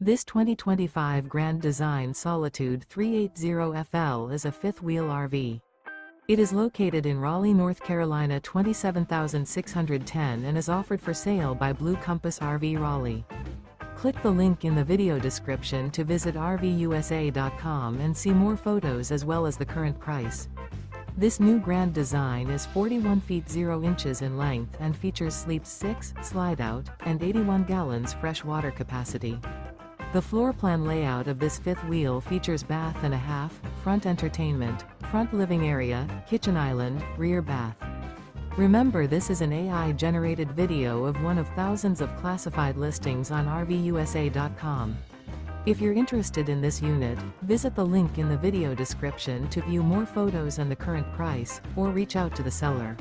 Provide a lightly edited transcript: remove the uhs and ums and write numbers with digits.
This 2025 Grand Design Solitude 380FL is a fifth-wheel RV. It is located in Raleigh, North Carolina 27610 and is offered for sale by Blue Compass RV Raleigh. Click the link in the video description to visit RVUSA.com and see more photos as well as the current price. This new Grand Design is 41 feet 0 inches in length and features sleep 6, slide-out, and 81 gallons fresh water capacity. The floor plan layout of this fifth wheel features bath and a half, front entertainment, front living area, kitchen island, rear bath. Remember, this is an AI-generated video of one of thousands of classified listings on RVUSA.com. If you're interested in this unit, visit the link in the video description to view more photos and the current price, or reach out to the seller.